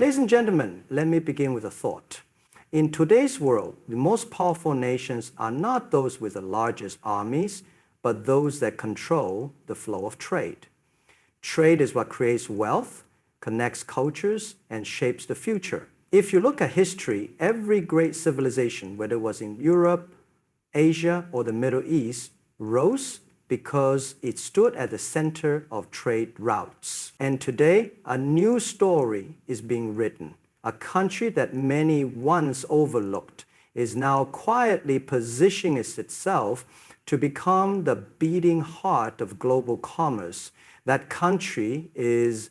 Ladies and gentlemen, let me begin with a thought. In today's world, the most powerful nations are not those with the largest armies, but those that control the flow of trade. Trade is what creates wealth, connects cultures, and shapes the future. If you look at history, every great civilization, whether it was in Europe, Asia, or the Middle East, rose because it stood at the center of trade routes. And today, a new story is being written. A country that many once overlooked is now quietly positioning itself to become the beating heart of global commerce. That country is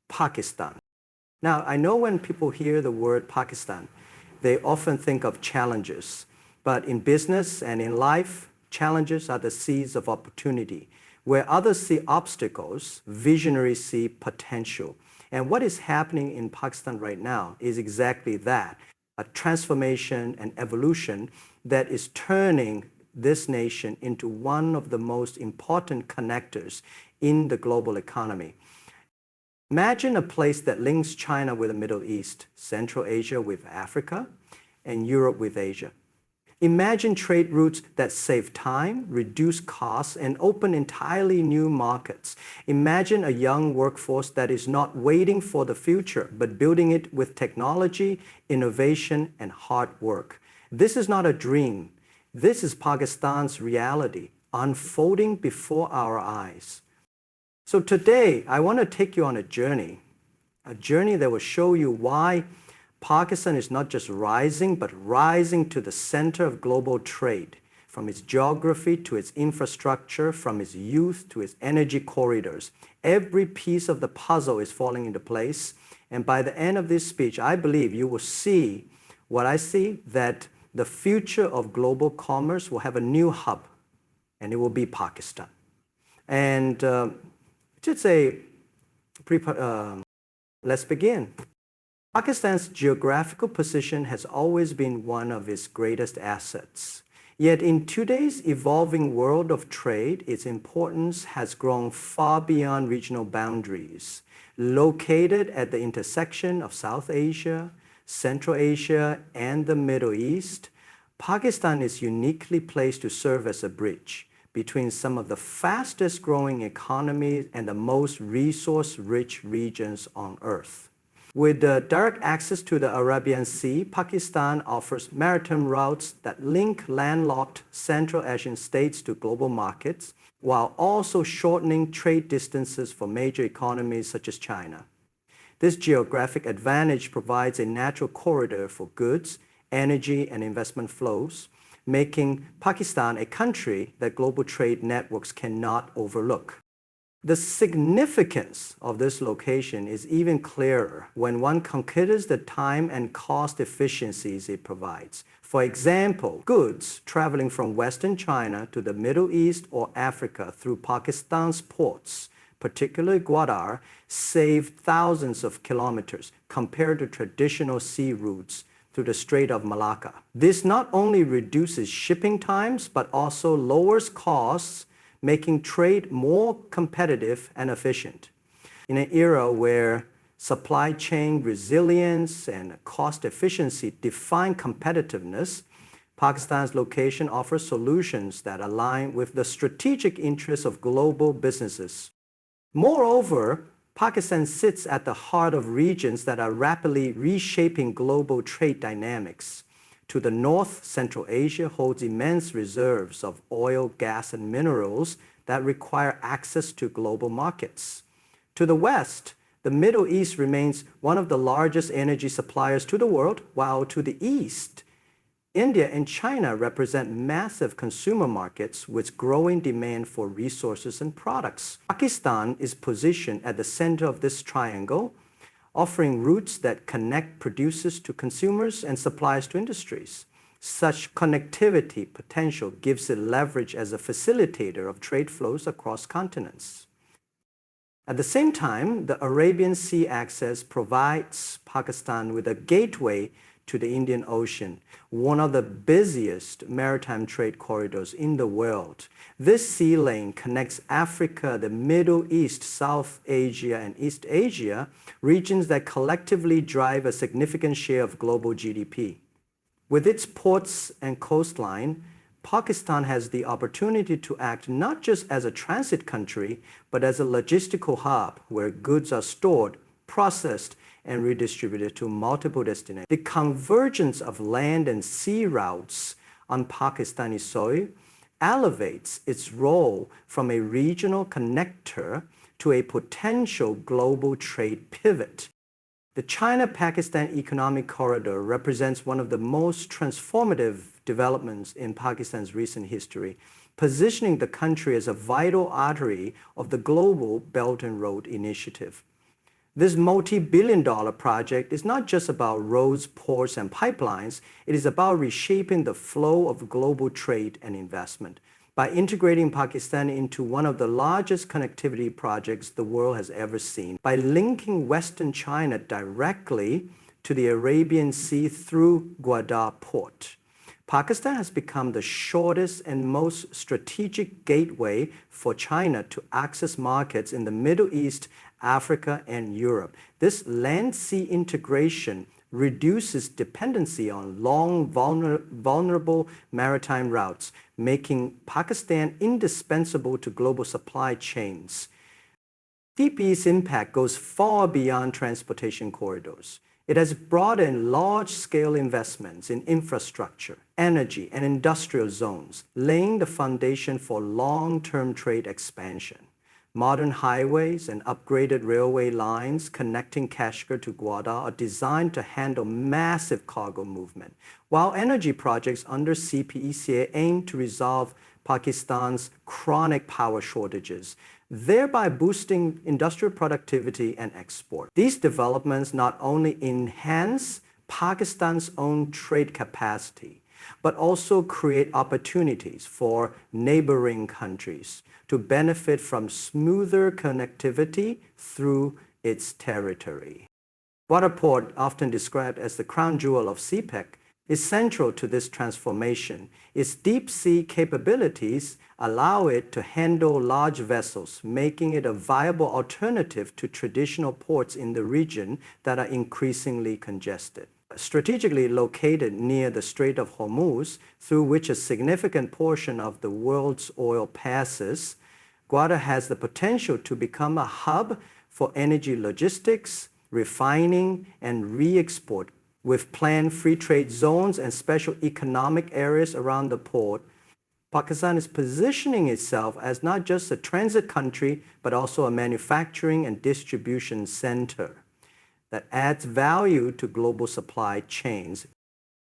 Pakistan. Now, I know when people hear the word Pakistan, they often think of challenges. But in business and in life, challenges are the seeds of opportunity. Where others see obstacles, visionaries see potential. And what is happening in Pakistan right now is exactly that, a transformation and evolution that is turning this nation into one of the most important connectors in the global economy. Imagine a place that links China with the Middle East, Central Asia with Africa, and Europe with Asia. Imagine trade routes that save time, reduce costs, and open entirely new markets. Imagine a young workforce that is not waiting for the future, but building it with technology, innovation, and hard work. This is not a dream. This is Pakistan's reality, unfolding before our eyes. So today, I want to take you on a journey that will show you why Pakistan is not just rising, but rising to the center of global trade, from its geography to its infrastructure, from its youth to its energy corridors. Every piece of the puzzle is falling into place. And by the end of this speech, I believe you will see what I see, that the future of global commerce will have a new hub, and it will be Pakistan. And let's begin. Pakistan's geographical position has always been one of its greatest assets. Yet in today's evolving world of trade, its importance has grown far beyond regional boundaries. Located at the intersection of South Asia, Central Asia, and the Middle East, Pakistan is uniquely placed to serve as a bridge between some of the fastest growing economies and the most resource-rich regions on Earth. With direct access to the Arabian Sea, Pakistan offers maritime routes that link landlocked Central Asian states to global markets, while also shortening trade distances for major economies such as China. This geographic advantage provides a natural corridor for goods, energy, and investment flows, making Pakistan a country that global trade networks cannot overlook. The significance of this location is even clearer when one considers the time and cost efficiencies it provides. For example, goods traveling from Western China to the Middle East or Africa through Pakistan's ports, particularly Gwadar, save thousands of kilometers compared to traditional sea routes through the Strait of Malacca. This not only reduces shipping times, but also lowers costs, making trade more competitive and efficient. In an era where supply chain resilience and cost efficiency define competitiveness, Pakistan's location offers solutions that align with the strategic interests of global businesses. Moreover, Pakistan sits at the heart of regions that are rapidly reshaping global trade dynamics. To the north, Central Asia holds immense reserves of oil, gas, and minerals that require access to global markets. To the west, the Middle East remains one of the largest energy suppliers to the world, while to the east, India and China represent massive consumer markets with growing demand for resources and products. Pakistan is positioned at the center of this triangle, offering routes that connect producers to consumers and suppliers to industries. Such connectivity potential gives it leverage as a facilitator of trade flows across continents. At the same time, the Arabian Sea access provides Pakistan with a gateway to the Indian Ocean, one of the busiest maritime trade corridors in the world. This sea lane connects Africa, the Middle East, South Asia, and East Asia, regions that collectively drive a significant share of global GDP. With its ports and coastline, Pakistan has the opportunity to act not just as a transit country, but as a logistical hub where goods are stored, processed, and redistributed to multiple destinations. The convergence of land and sea routes on Pakistani soil elevates its role from a regional connector to a potential global trade pivot. The China-Pakistan Economic Corridor represents one of the most transformative developments in Pakistan's recent history, positioning the country as a vital artery of the global Belt and Road Initiative. This multi-billion-dollar project is not just about roads, ports, and pipelines. It is about reshaping the flow of global trade and investment by integrating Pakistan into one of the largest connectivity projects the world has ever seen, by linking Western China directly to the Arabian Sea through Gwadar port. Pakistan has become the shortest and most strategic gateway for China to access markets in the Middle East, Africa, and Europe. This land-sea integration reduces dependency on long, vulnerable maritime routes, making Pakistan indispensable to global supply chains. CPEC's impact goes far beyond transportation corridors. It has brought in large-scale investments in infrastructure, energy, and industrial zones, laying the foundation for long-term trade expansion. Modern highways and upgraded railway lines connecting Kashgar to Gwadar are designed to handle massive cargo movement, while energy projects under CPEC aim to resolve Pakistan's chronic power shortages, thereby boosting industrial productivity and export. These developments not only enhance Pakistan's own trade capacity, but also create opportunities for neighboring countries to benefit from smoother connectivity through its territory. Gwadar Port, often described as the crown jewel of CPEC, is central to this transformation. Its deep-sea capabilities allow it to handle large vessels, making it a viable alternative to traditional ports in the region that are increasingly congested. Strategically located near the Strait of Hormuz, through which a significant portion of the world's oil passes, Gwadar has the potential to become a hub for energy logistics, refining, and re-export. With planned free trade zones and special economic areas around the port, Pakistan is positioning itself as not just a transit country, but also a manufacturing and distribution center that adds value to global supply chains.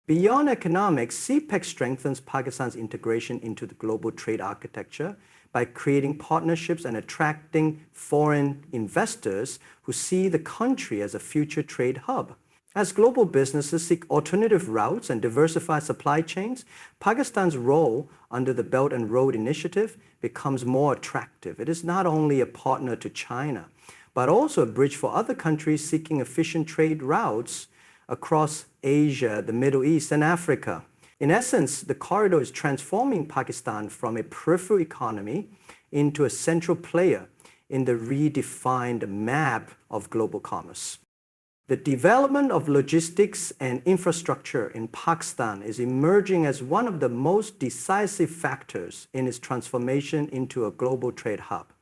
Beyond economics, CPEC strengthens Pakistan's integration into the global trade architecture by creating partnerships and attracting foreign investors who see the country as a future trade hub. As global businesses seek alternative routes and diversify supply chains, Pakistan's role under the Belt and Road Initiative becomes more attractive. It is not only a partner to China, but also a bridge for other countries seeking efficient trade routes across Asia, the Middle East, and Africa. In essence, the corridor is transforming Pakistan from a peripheral economy into a central player in the redefined map of global commerce. The development of logistics and infrastructure in Pakistan is emerging as one of the most decisive factors in its transformation into a global trade hub.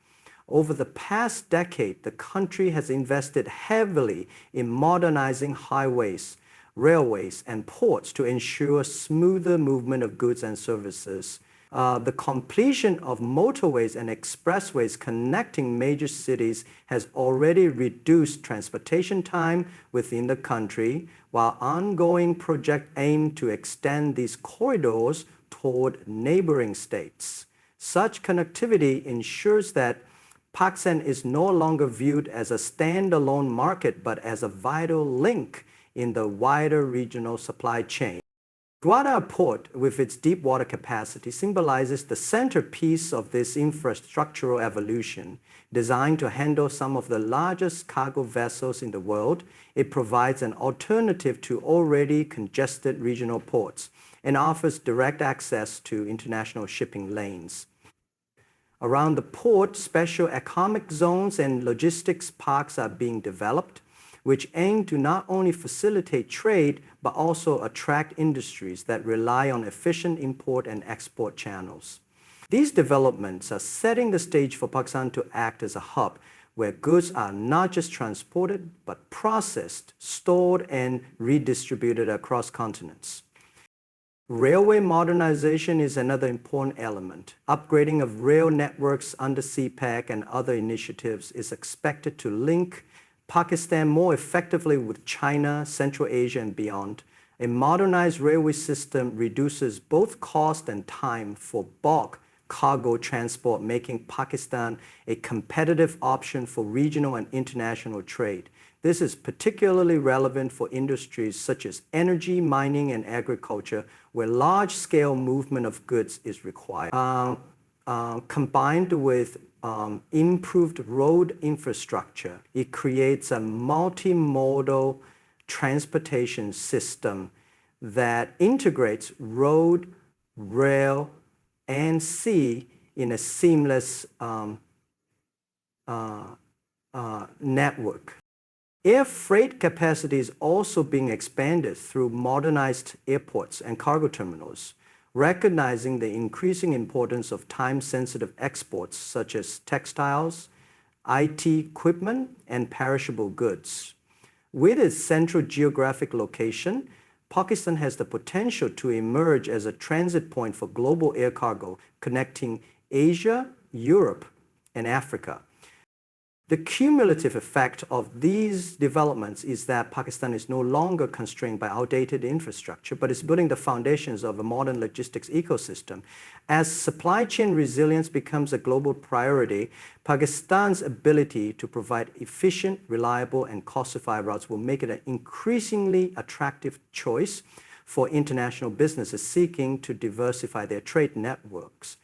Over the past decade, the country has invested heavily in modernizing highways, railways, and ports to ensure smoother movement of goods and services. The completion of motorways and expressways connecting major cities has already reduced transportation time within the country, while ongoing projects aim to extend these corridors toward neighboring states. Such connectivity ensures that Pakistan is no longer viewed as a standalone market, but as a vital link in the wider regional supply chain. Gwadar Port, with its deep water capacity, symbolizes the centerpiece of this infrastructural evolution. Designed to handle some of the largest cargo vessels in the world, it provides an alternative to already congested regional ports and offers direct access to international shipping lanes. Around the port, special economic zones and logistics parks are being developed, which aim to not only facilitate trade, but also attract industries that rely on efficient import and export channels. These developments are setting the stage for Pakistan to act as a hub where goods are not just transported, but processed, stored, and redistributed across continents. Railway modernization is another important element. Upgrading of rail networks under CPEC and other initiatives is expected to link Pakistan more effectively with China, Central Asia, and beyond. A modernized railway system reduces both cost and time for bulk cargo transport, making Pakistan a competitive option for regional and international trade. This is particularly relevant for industries such as energy, mining, and agriculture, where large-scale movement of goods is required. Combined with improved road infrastructure, it creates a multimodal transportation system that integrates road, rail, and sea in a seamless network. Air freight capacity is also being expanded through modernized airports and cargo terminals, recognizing the increasing importance of time-sensitive exports such as textiles, IT equipment, and perishable goods. With its central geographic location, Pakistan has the potential to emerge as a transit point for global air cargo connecting Asia, Europe, and Africa. The cumulative effect of these developments is that Pakistan is no longer constrained by outdated infrastructure, but is building the foundations of a modern logistics ecosystem. As supply chain resilience becomes a global priority, Pakistan's ability to provide efficient, reliable, and cost-effective routes will make it an increasingly attractive choice for international businesses seeking to diversify their trade networks.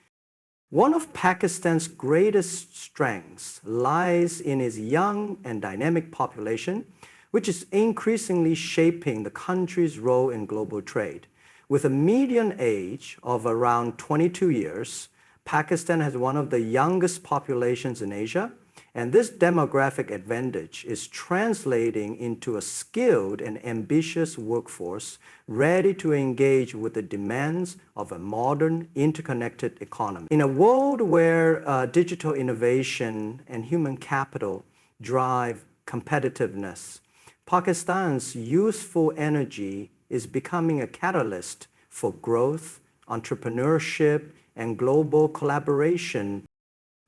One of Pakistan's greatest strengths lies in its young and dynamic population, which is increasingly shaping the country's role in global trade. With a median age of around 22 years, Pakistan has one of the youngest populations in Asia, and this demographic advantage is translating into a skilled and ambitious workforce ready to engage with the demands of a modern, interconnected economy. In a world where digital innovation and human capital drive competitiveness, Pakistan's youthful energy is becoming a catalyst for growth, entrepreneurship, and global collaboration.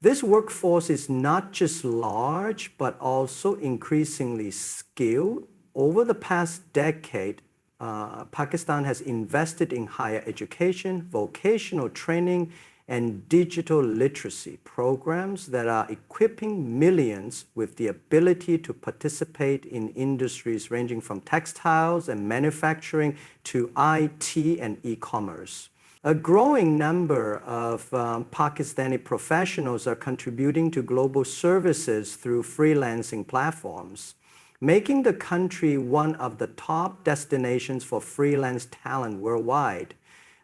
This workforce is not just large, but also increasingly skilled. Over the past decade, Pakistan has invested in higher education, vocational training, and digital literacy programs that are equipping millions with the ability to participate in industries ranging from textiles and manufacturing to IT and e-commerce. A growing number of Pakistani professionals are contributing to global services through freelancing platforms, making the country one of the top destinations for freelance talent worldwide.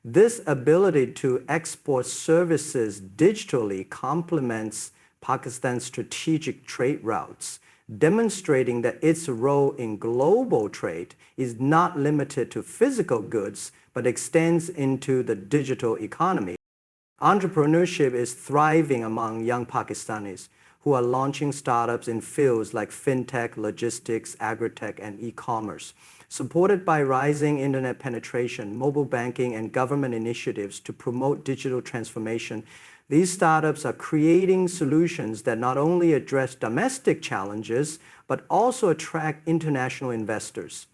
This ability to export services digitally complements Pakistan's strategic trade routes, demonstrating that its role in global trade is not limited to physical goods, but extends into the digital economy. Entrepreneurship is thriving among young Pakistanis who are launching startups in fields like fintech, logistics, agritech, and e-commerce. Supported by rising internet penetration, mobile banking, and government initiatives to promote digital transformation, these startups are creating solutions that not only address domestic challenges, but also attract international investors.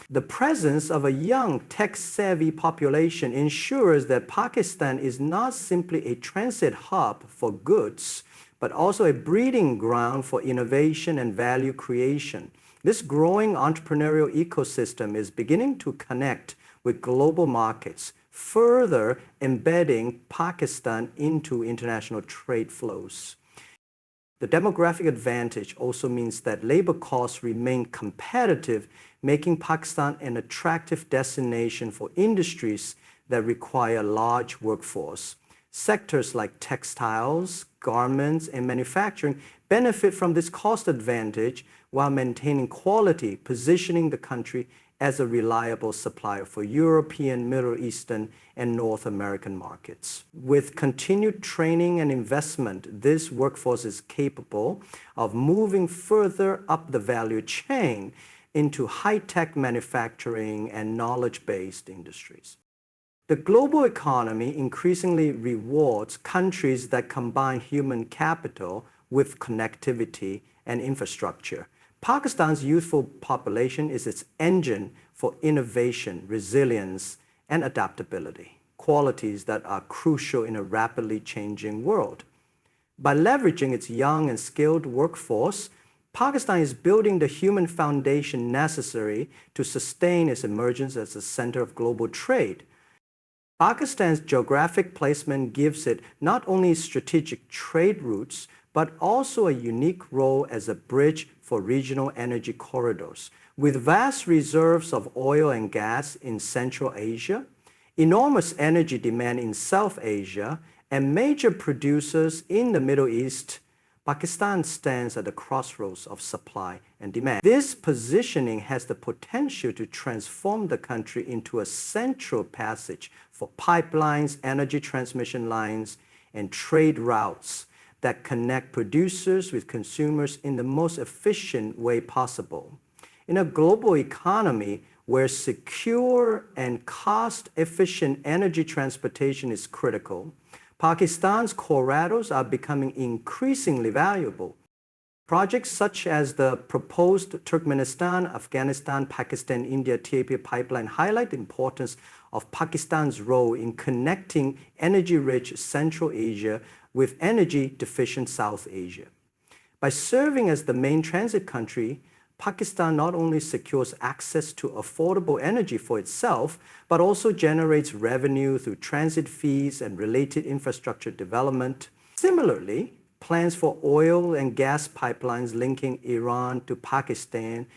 The presence of a young, tech-savvy population ensures that Pakistan is not simply a transit hub for goods, but also a breeding ground for innovation and value creation. This growing entrepreneurial ecosystem is beginning to connect with global markets, further embedding Pakistan into international trade flows. The demographic advantage also means that labor costs remain competitive, making Pakistan an attractive destination for industries that require a large workforce. Sectors like textiles, garments, and manufacturing benefit from this cost advantage while maintaining quality, positioning the country as a reliable supplier for European, Middle Eastern, and North American markets. With continued training and investment, this workforce is capable of moving further up the value chain into high-tech manufacturing and knowledge-based industries. The global economy increasingly rewards countries that combine human capital with connectivity and infrastructure. Pakistan's youthful population is its engine for innovation, resilience, and adaptability, qualities that are crucial in a rapidly changing world. By leveraging its young and skilled workforce, Pakistan is building the human foundation necessary to sustain its emergence as a center of global trade. Pakistan's geographic placement gives it not only strategic trade routes, but also a unique role as a bridge for regional energy corridors. With vast reserves of oil and gas in Central Asia, enormous energy demand in South Asia, and major producers in the Middle East, Pakistan stands at the crossroads of supply and demand. This positioning has the potential to transform the country into a central passage for pipelines, energy transmission lines, and trade routes that connect producers with consumers in the most efficient way possible. In a global economy where secure and cost-efficient energy transportation is critical, Pakistan's corridors are becoming increasingly valuable. Projects such as the proposed Turkmenistan, Afghanistan, Pakistan, India TAP pipeline highlight the importance of Pakistan's role in connecting energy-rich Central Asia with energy-deficient South Asia. By serving as the main transit country, Pakistan not only secures access to affordable energy for itself, but also generates revenue through transit fees and related infrastructure development. Similarly, plans for oil and gas pipelines linking Iran to Pakistan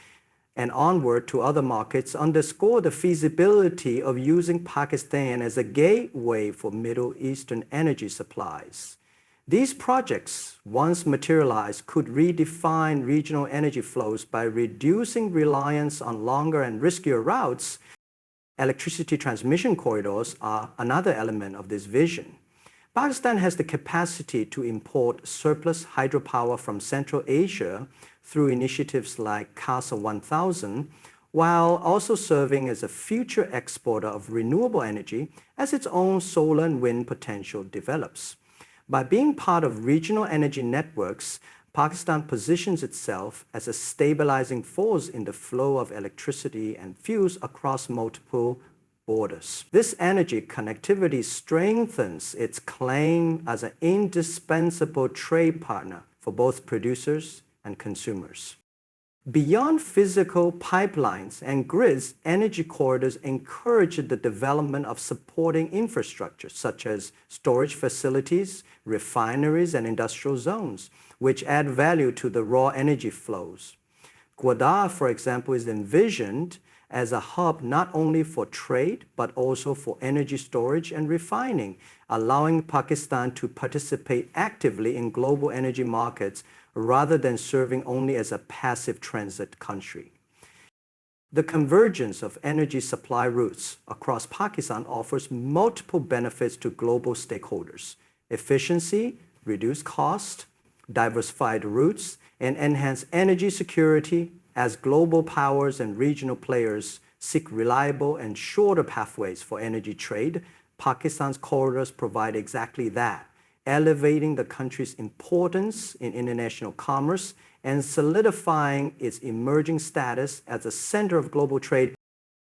and onward to other markets underscore the feasibility of using Pakistan as a gateway for Middle Eastern energy supplies. These projects, once materialized, could redefine regional energy flows by reducing reliance on longer and riskier routes. Electricity transmission corridors are another element of this vision. Pakistan has the capacity to import surplus hydropower from Central Asia through initiatives like CASA 1000, while also serving as a future exporter of renewable energy as its own solar and wind potential develops. By being part of regional energy networks, Pakistan positions itself as a stabilizing force in the flow of electricity and fuels across multiple borders. This energy connectivity strengthens its claim as an indispensable trade partner for both producers and consumers. Beyond physical pipelines and grids, energy corridors encourage the development of supporting infrastructure such as storage facilities, refineries, and industrial zones, which add value to the raw energy flows. Gwadar, for example, is envisioned as a hub not only for trade, but also for energy storage and refining, allowing Pakistan to participate actively in global energy markets rather than serving only as a passive transit country. The convergence of energy supply routes across Pakistan offers multiple benefits to global stakeholders: efficiency, reduced cost, diversified routes, and enhanced energy security as global powers and regional players seek reliable and shorter pathways for energy trade. Pakistan's corridors provide exactly that, elevating the country's importance in international commerce and solidifying its emerging status as a center of global trade.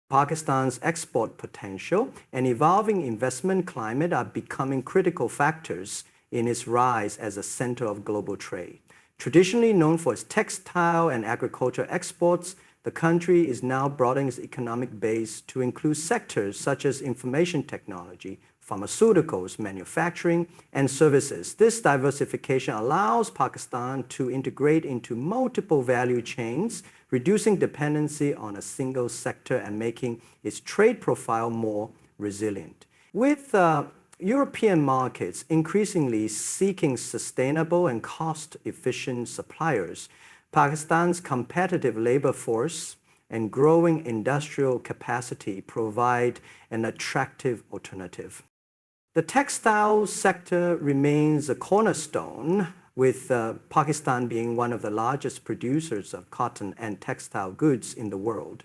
Pakistan's export potential and evolving investment climate are becoming critical factors in its rise as a center of global trade. Traditionally known for its textile and agriculture exports, the country is now broadening its economic base to include sectors such as information technology, pharmaceuticals, manufacturing, and services. This diversification allows Pakistan to integrate into multiple value chains, reducing dependency on a single sector and making its trade profile more resilient. With European markets increasingly seeking sustainable and cost-efficient suppliers, Pakistan's competitive labor force and growing industrial capacity provide an attractive alternative. The textile sector remains a cornerstone, with Pakistan being one of the largest producers of cotton and textile goods in the world.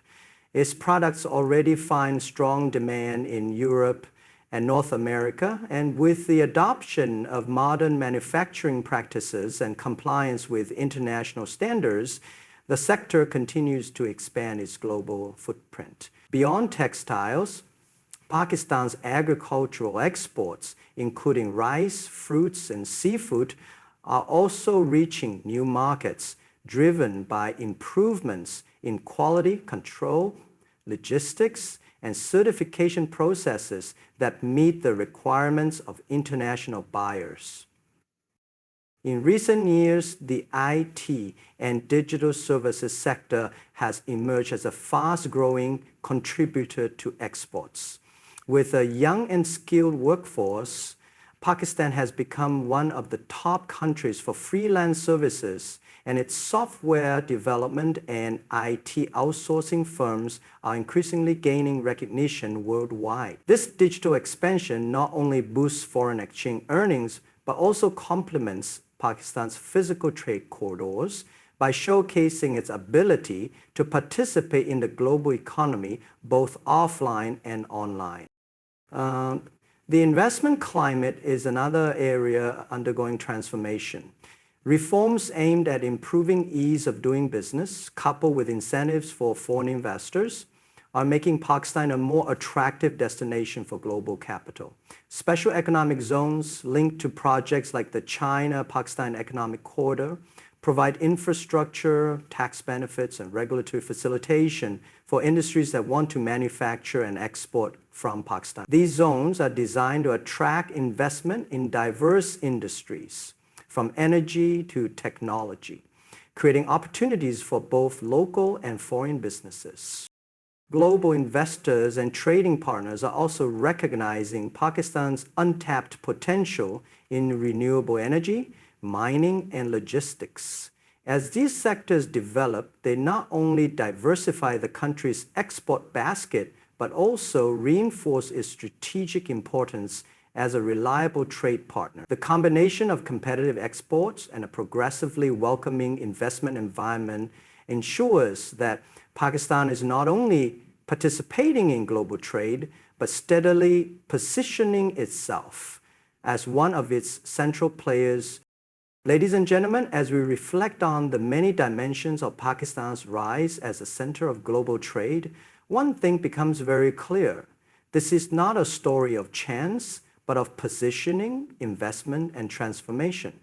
Its products already find strong demand in Europe and North America, and with the adoption of modern manufacturing practices and compliance with international standards, the sector continues to expand its global footprint. Beyond textiles, Pakistan's agricultural exports, including rice, fruits, and seafood, are also reaching new markets, driven by improvements in quality control, logistics, and certification processes that meet the requirements of international buyers. In recent years, the IT and digital services sector has emerged as a fast-growing contributor to exports. With a young and skilled workforce, Pakistan has become one of the top countries for freelance services, and its software development and IT outsourcing firms are increasingly gaining recognition worldwide. This digital expansion not only boosts foreign exchange earnings, but also complements Pakistan's physical trade corridors by showcasing its ability to participate in the global economy, both offline and online. The investment climate is another area undergoing transformation. Reforms aimed at improving ease of doing business, coupled with incentives for foreign investors, are making Pakistan a more attractive destination for global capital. Special economic zones linked to projects like the China-Pakistan Economic Corridor provide infrastructure, tax benefits, and regulatory facilitation for industries that want to manufacture and export from Pakistan. These zones are designed to attract investment in diverse industries, from energy to technology, creating opportunities for both local and foreign businesses. Global investors and trading partners are also recognizing Pakistan's untapped potential in renewable energy, mining, and logistics. As these sectors develop, they not only diversify the country's export basket, but also reinforce its strategic importance as a reliable trade partner. The combination of competitive exports and a progressively welcoming investment environment ensures that Pakistan is not only participating in global trade, but steadily positioning itself as one of its central players. Ladies and gentlemen, as we reflect on the many dimensions of Pakistan's rise as a center of global trade, one thing becomes very clear. This is not a story of chance, but of positioning, investment, and transformation.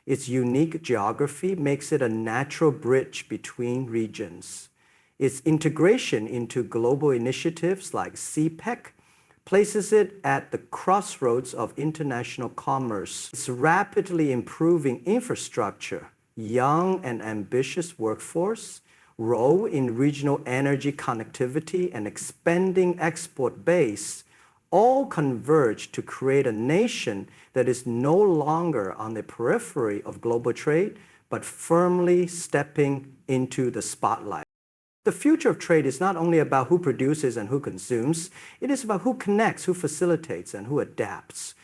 Its unique geography makes it a natural bridge between regions. Its integration into global initiatives like CPEC places it at the crossroads of international commerce. Its rapidly improving infrastructure, young and ambitious workforce, role in regional energy connectivity, and expanding export base all converge to create a nation that is no longer on the periphery of global trade, but firmly stepping into the spotlight. The future of trade is not only about who produces and who consumes, it is about who connects, who facilitates, and who adapts.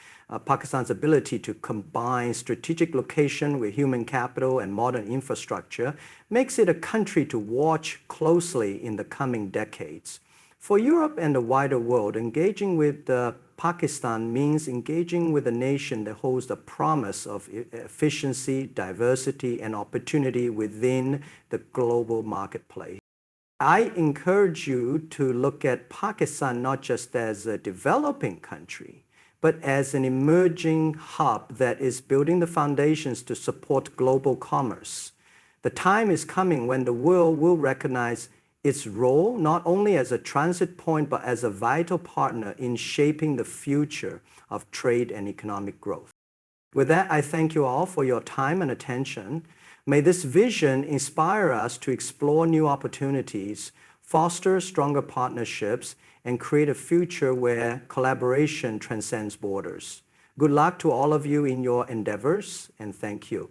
Pakistan's ability to combine strategic location with human capital and modern infrastructure makes it a country to watch closely in the coming decades. For Europe and the wider world, engaging with Pakistan means engaging with a nation that holds the promise of efficiency, diversity, and opportunity within the global marketplace. I encourage you to look at Pakistan not just as a developing country, but as an emerging hub that is building the foundations to support global commerce. The time is coming when the world will recognize its role not only as a transit point but as a vital partner in shaping the future of trade and economic growth. With that, I thank you all for your time and attention. May this vision inspire us to explore new opportunities, foster stronger partnerships, and create a future where collaboration transcends borders. Good luck to all of you in your endeavors, and thank you.